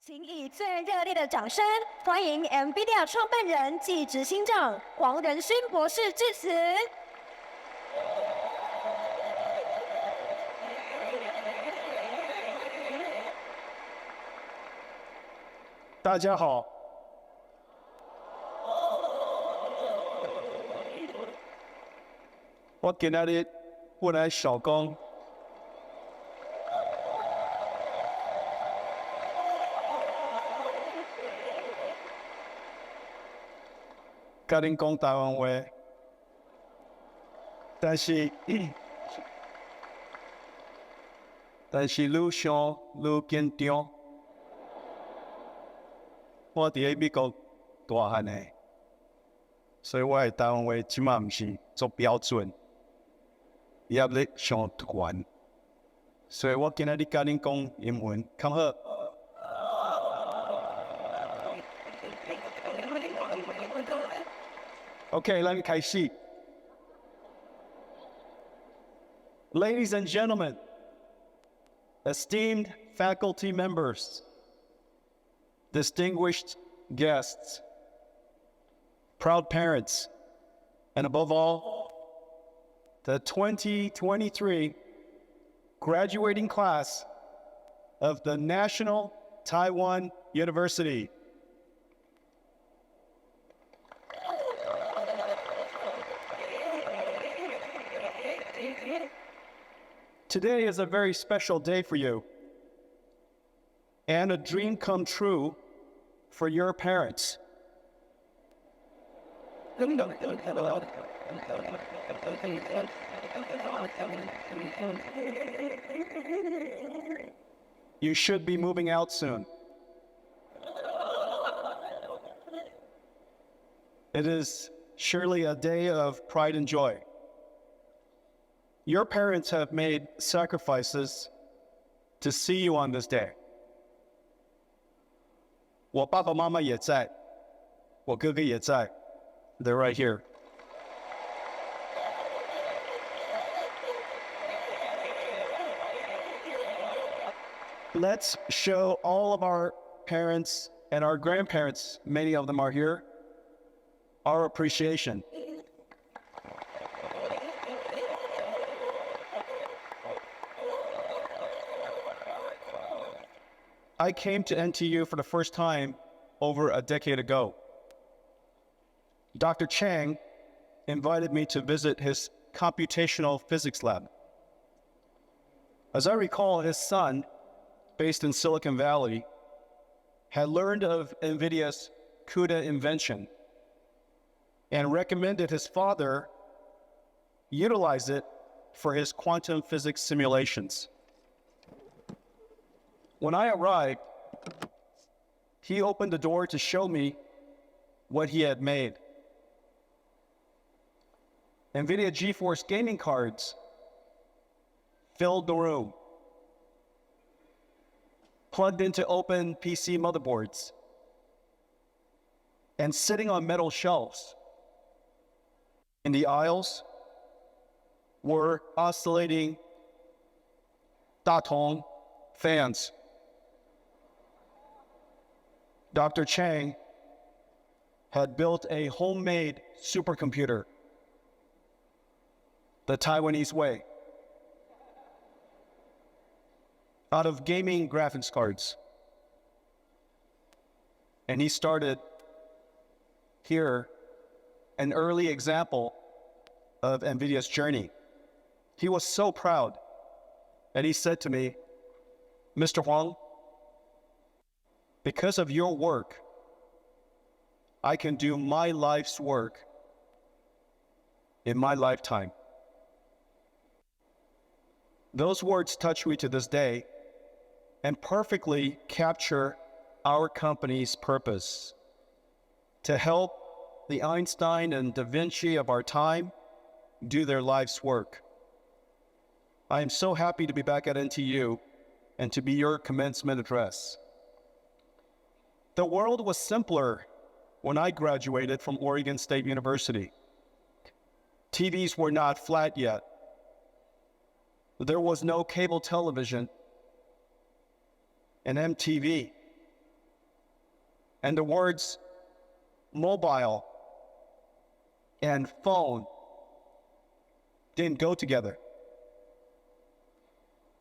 请以最热烈的掌声欢迎 NVIDIA 创办人暨执行长黄仁勋博士致辞。大家好，我今日本来想讲，甲恁讲台湾话，但是愈想愈紧张。我伫咧美国大汉诶，所以我诶台湾话即马毋是足标准，也咧上悬，所以我今仔日甲恁讲英文，较好。OK， 咱开始。Ladies and gentlemen, esteemed faculty members, distinguished guests, proud parents, and above all, the 2023 graduating class of the National Taiwan University. Today is a very special day for you, and a dream come true for your parents. You should be moving out soon. It is surely a day of pride and joy. Your parents have made sacrifices to see you on this day. 我爸爸妈妈也在，我哥哥也在。They're right here. Let's show all of our parents and our grandparents, many of them are here, our appreciation. I came to NTU for the first time over a decade ago. Dr. Chang invited me to visit his computational physics lab. As I recall, his son, based in Silicon Valley, had learned of NVIDIA's CUDA invention and recommended his father utilize it for his quantum physics simulations. When I arrived, he opened the door to show me what he had made. NVIDIA GeForce gaming cards filled the room, plugged into open PC motherboards, and sitting on metal shelves. In the aisles were oscillating Datong fans. Dr. Chang had built a homemade supercomputer, the Taiwanese way, out of gaming graphics cards. And he started here an early example of NVIDIA's journey. He was so proud, and he said to me, "Mr. Huang, because of your work, I can do my life's work in my lifetime." Those words touch me to this day and perfectly capture our company's purpose: to help the Einstein and Da Vinci of our time do their life's work. I am so happy to be back at NTU and to be your commencement address. The world was simpler when I graduated from Oregon State University. TVs were not flat yet. There was no cable television and MTV And the words mobile and phone didn't go together.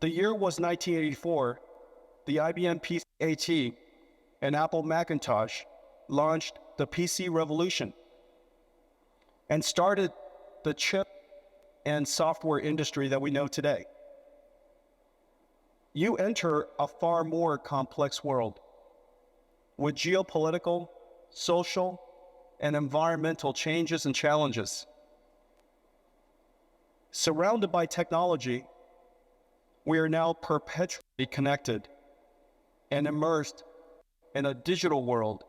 The year was 1984. The IBM PC-AT and Apple Macintosh launched the PC revolution and started the chip and software industry that we know today. You enter a far more complex world with geopolitical, social, and environmental changes and challenges. Surrounded by technology, we are now perpetually connected and immersed in a digital world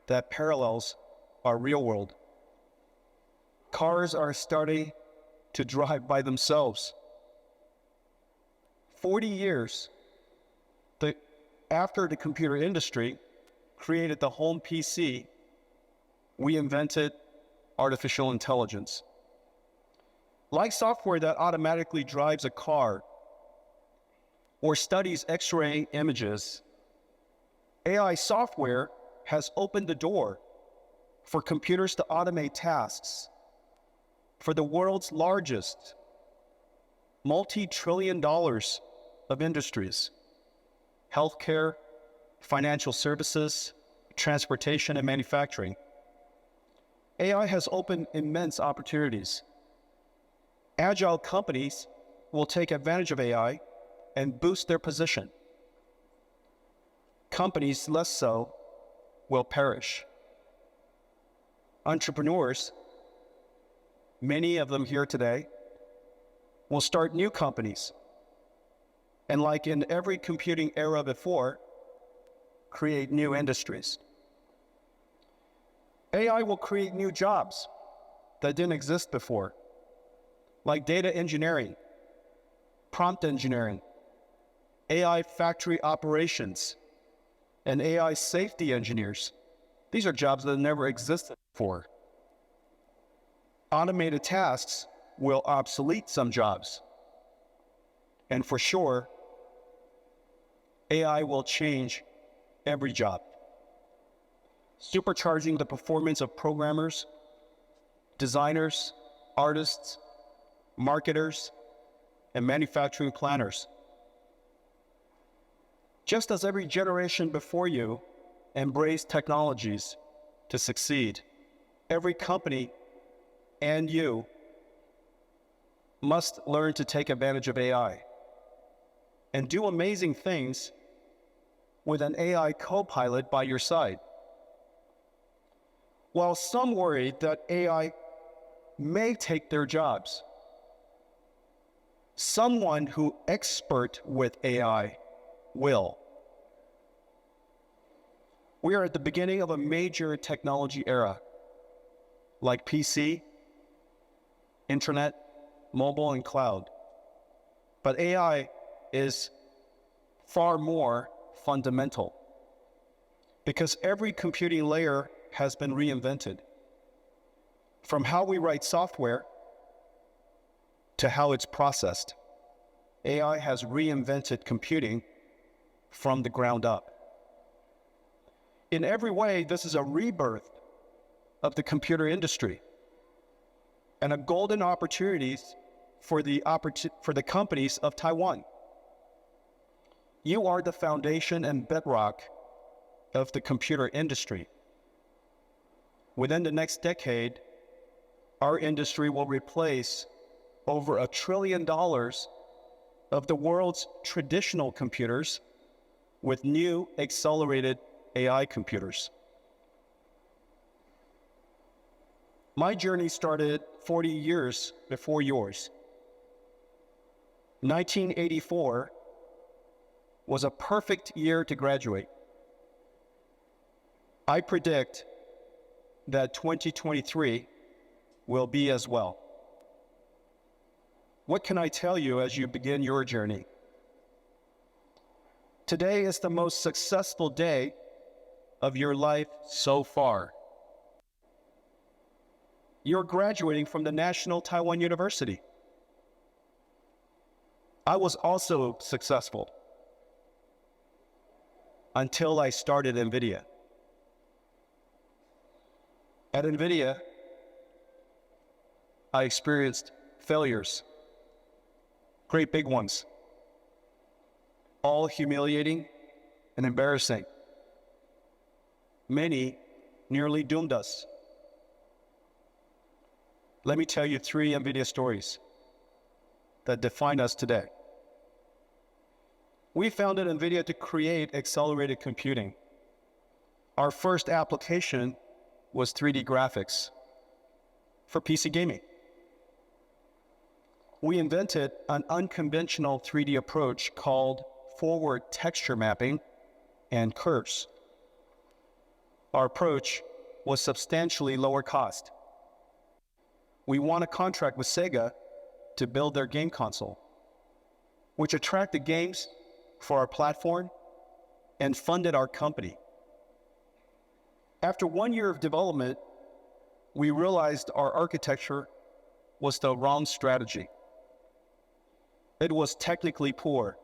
that parallels our real world. Cars are starting to drive by themselves. 40 years after the computer industry created the home PC, we invented artificial intelligence. Like software that automatically drives a car or studies X-ray images, AI software has opened the door for computers to automate tasks for the world's largest multi-trillion dollars of industries: healthcare, financial services, transportation, and manufacturing. AI has opened immense opportunities. Agile companies will take advantage of AI and boost their position. Companies less so will perish. Entrepreneurs, many of them here today, will start new companies, and like in every computing era before, create new industries. AI will create new jobs that didn't exist before, like data engineering, prompt engineering, AI factory operations, and AI safety engineers. These are jobs that never existed before. Automated tasks will obsolete some jobs. And for sure, AI will change every job, supercharging the performance of programmers, designers, artists, marketers, and manufacturing planners. Just as every generation before you embraced technologies to succeed, every company and you must learn to take advantage of AI and do amazing things with an AI co-pilot by your side. While some worry that AI may take their jobs, someone who expert with AI will. We are at the beginning of a major technology era, like PC, internet, mobile, and cloud. But AI is far more fundamental because every computing layer has been reinvented. From how we write software to how it's processed, AI has reinvented computing from the ground up. In every way, this is a rebirth of the computer industry and a golden opportunity for the companies of Taiwan. You are the foundation and bedrock of the computer industry. Within the next decade, our industry will replace over $1 trillion of the world's traditional computers with new accelerated AI computers. My journey started 40 years before yours. 1984 was a perfect year to graduate. I predict that 2023 will be as well. What can I tell you as you begin your journey? Today is the most successful day of your life so far. You're graduating from the National Taiwan University. I was also successful until I started NVIDIA. At NVIDIA, I experienced failures, great big ones, all humiliating and embarrassing. Many nearly doomed us. Let me tell you 3 NVIDIA stories that define us today. We founded NVIDIA to create accelerated computing. Our first application was 3D graphics for PC gaming. We invented an unconventional 3D approach called forward texture mapping and curves. Our approach was substantially lower cost. We won a contract with Sega to build their game console, which attracted games for our platform and funded our company. After 1 year of development, we realized our architecture was the wrong strategy. It was technically poor.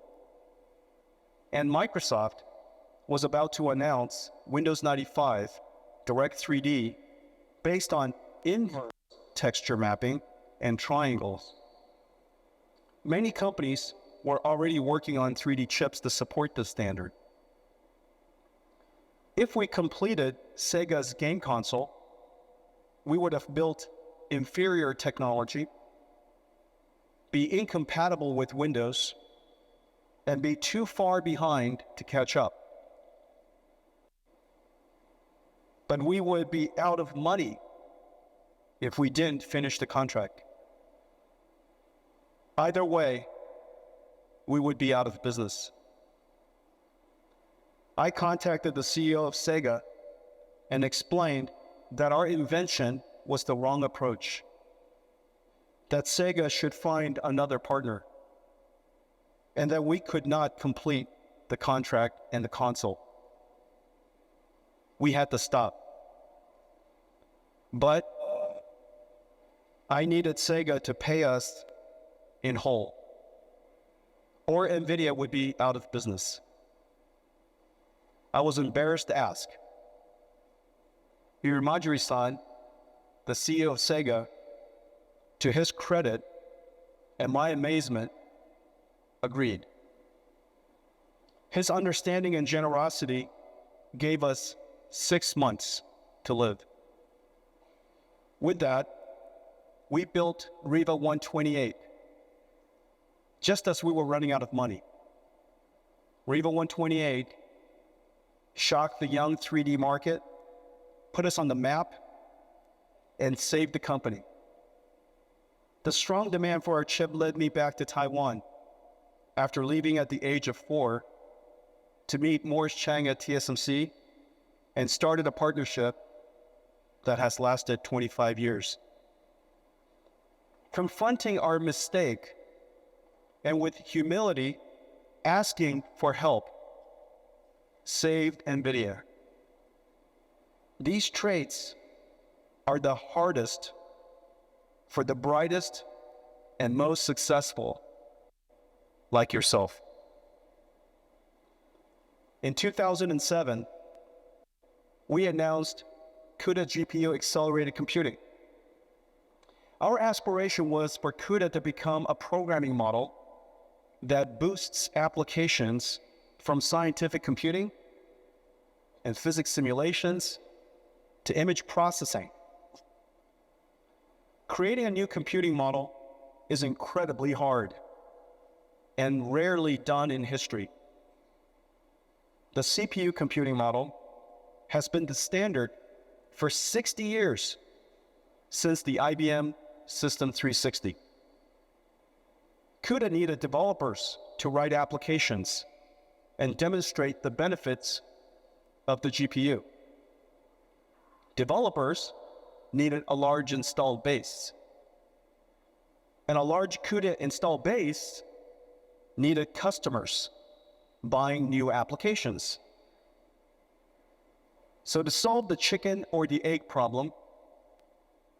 And Microsoft was about to announce Windows 95 Direct 3D based on inverse texture mapping and triangles. Many companies were already working on 3D chips to support this standard. If we completed Sega's game console, we would have built inferior technology, be incompatible with Windows, and be too far behind to catch up. But we would be out of money if we didn't finish the contract. Either way, we would be out of business. I contacted the CEO of Sega and explained that our invention was the wrong approach, that Sega should find another partner, and that we could not complete the contract and the console. We had to stop. But I needed Sega to pay us in whole, or NVIDIA would be out of business. I was embarrassed to ask. Hiramajiri-san, the CEO of Sega, to his credit and my amazement, agreed. His understanding and generosity gave us 6 months to live. With that, we built Riva 128, just as we were running out of money. Riva 128 shocked the young 3D market, put us on the map, and saved the company. The strong demand for our chip led me back to Taiwan after leaving at the age of 4 to meet Morris Chang at TSMC and started a partnership that has lasted 25 years. Confronting our mistake and with humility asking for help saved NVIDIA. These traits are the hardest for the brightest and most successful, like yourself. In 2007, we announced CUDA GPU accelerated computing. Our aspiration was for CUDA to become a programming model that boosts applications from scientific computing and physics simulations to image processing. Creating a new computing model is incredibly hard and rarely done in history. The CPU computing model has been the standard for 60 years since the IBM System 360. CUDA needed developers to write applications and demonstrate the benefits of the GPU. Developers needed a large installed base. And a large CUDA installed base needed customers buying new applications. So to solve the chicken or the egg problem,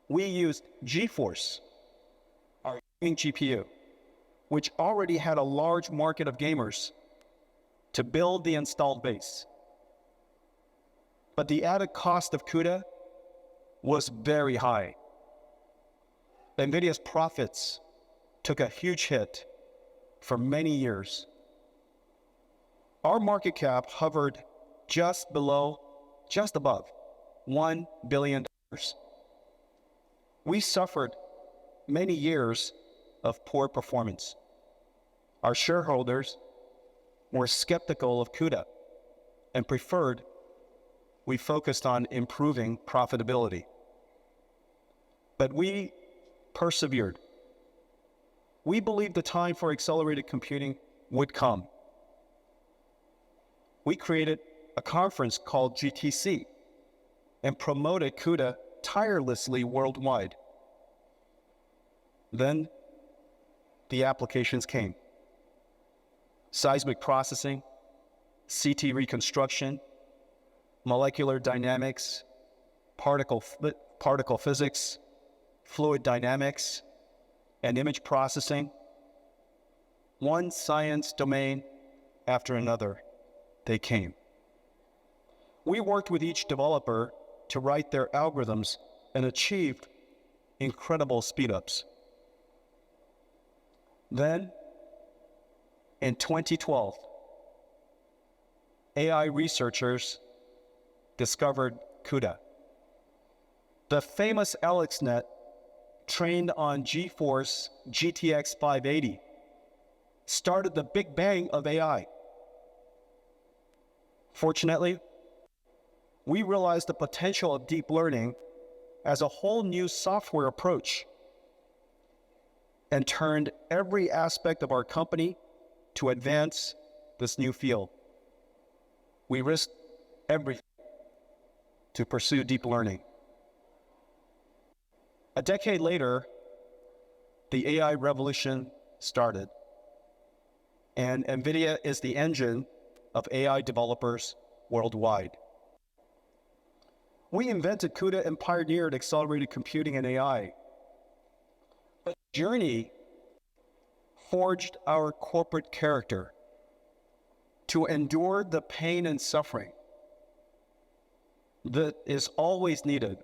we used GeForce, our gaming GPU, which already had a large market of gamers, to build the installed base. But the added cost of CUDA was very high. NVIDIA's profits took a huge hit for many years. Our market cap hovered just above $1 billion. We suffered many years of poor performance. Our shareholders were skeptical of CUDA and preferred we focused on improving profitability. But we persevered. We believed the time for accelerated computing would come. We created a conference called GTC and promoted CUDA tirelessly worldwide. Then the applications came. Seismic processing, CT reconstruction, molecular dynamics, particle physics, fluid dynamics, and image processing. One science domain after another, they came. We worked with each developer to write their algorithms and achieved incredible speedups. Then, in 2012, AI researchers discovered CUDA. The famous AlexNet, trained on GeForce GTX 580, started the Big Bang of AI. Fortunately, we realized the potential of deep learning as a whole new software approach and turned every aspect of our company to advance this new field. We risked everything to pursue deep learning. A decade later, the AI revolution started, and NVIDIA is the engine of AI developers worldwide. We invented CUDA and pioneered accelerated computing and AI. But the journey forged our corporate character to endure the pain and suffering that is always needed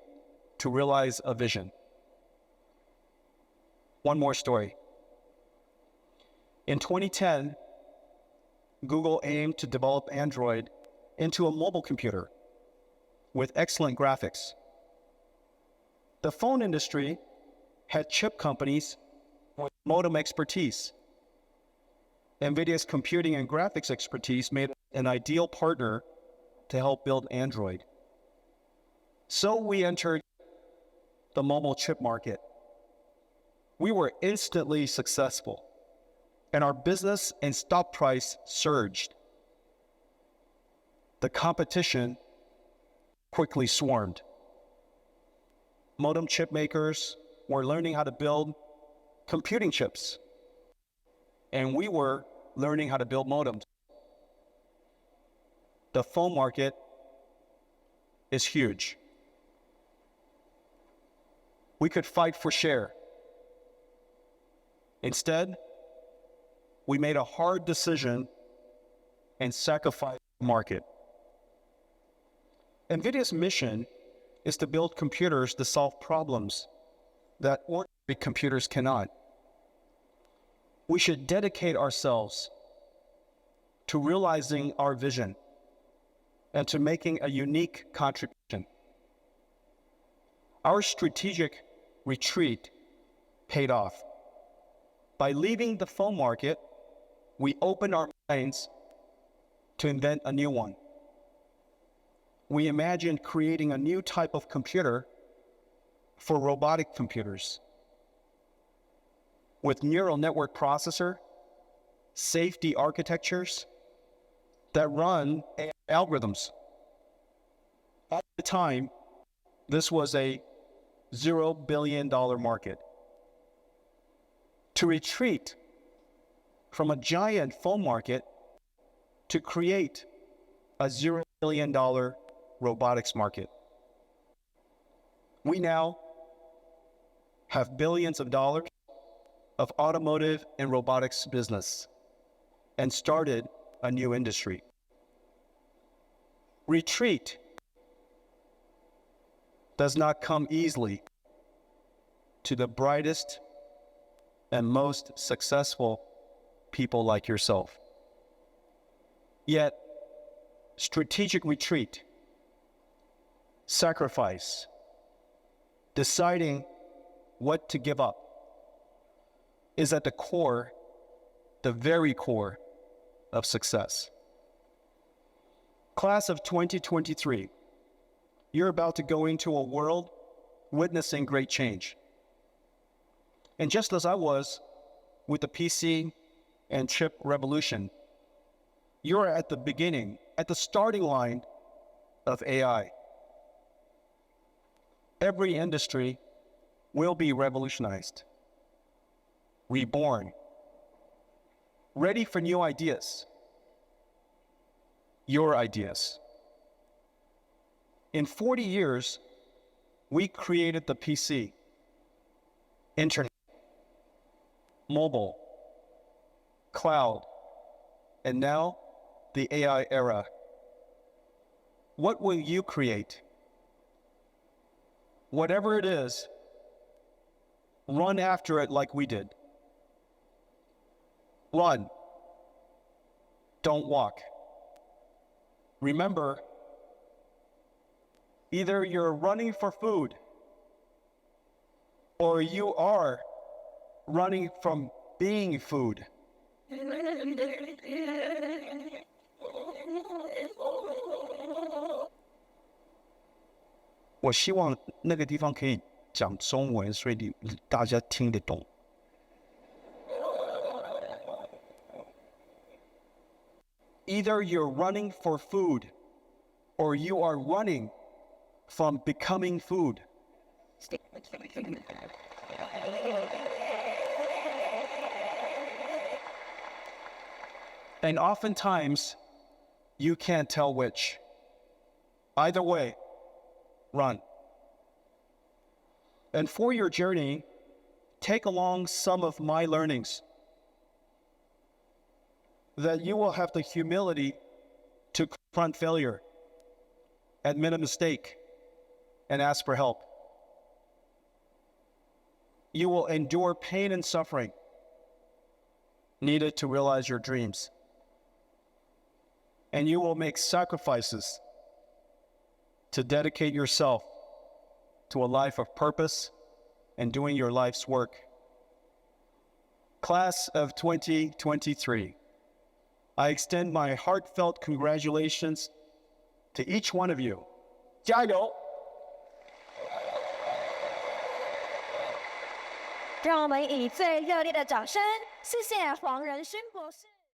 to realize a vision. One more story. In 2010, Google aimed to develop Android into a mobile computer with excellent graphics. The phone industry had chip companies with modem expertise. NVIDIA's computing and graphics expertise made an ideal partner to help build Android. So we entered the mobile chip market. We were instantly successful, and our business and stock price surged. The competition quickly swarmed. Modem chip makers were learning how to build computing chips, and we were learning how to build modems. The phone market is huge. We could fight for share. Instead, we made a hard decision and sacrificed the market. NVIDIA's mission is to build computers to solve problems that ordinary computers cannot. We should dedicate ourselves to realizing our vision and to making a unique contribution. Our strategic retreat paid off. By leaving the phone market, we opened our minds to invent a new one. We imagined creating a new type of computer for robotic computers with neural network processor, safety architectures that run AI algorithms. At the time, this was a $0 billion market. To retreat from a giant phone market to create a $0 billion robotics market. We now have billions of dollars of automotive and robotics business and started a new industry. Retreat does not come easily to the brightest and most successful people like yourself. Yet, strategic retreat, sacrifice, deciding what to give up is at the core, the very core of success. Class of 2023, you're about to go into a world witnessing great change. And just as I was with the PC and chip revolution, you're at the beginning, at the starting line of AI. Every industry will be revolutionized, reborn, ready for new ideas, your ideas. In 40 years, we created the PC, internet, mobile, cloud, and now the AI era. What will you create? Whatever it is, run after it like we did. Run. Don't walk. Remember, either you're running for food or you are running from being food. 我希望那个地方可以讲中文，所以大家听得懂。Either you're running for food, or you are running from becoming food. And oftentimes, you can't tell which. Either way, run. And for your journey, take along some of my learnings, that you will have the humility to confront failure, admit a mistake, and ask for help. You will endure pain and suffering needed to realize your dreams. And you will make sacrifices to dedicate yourself to a life of purpose and doing your life's work. Class of 2023, I extend my heartfelt congratulations to each one of you. 加油! 让我们以最热烈的掌声，谢谢黄仁勋博士。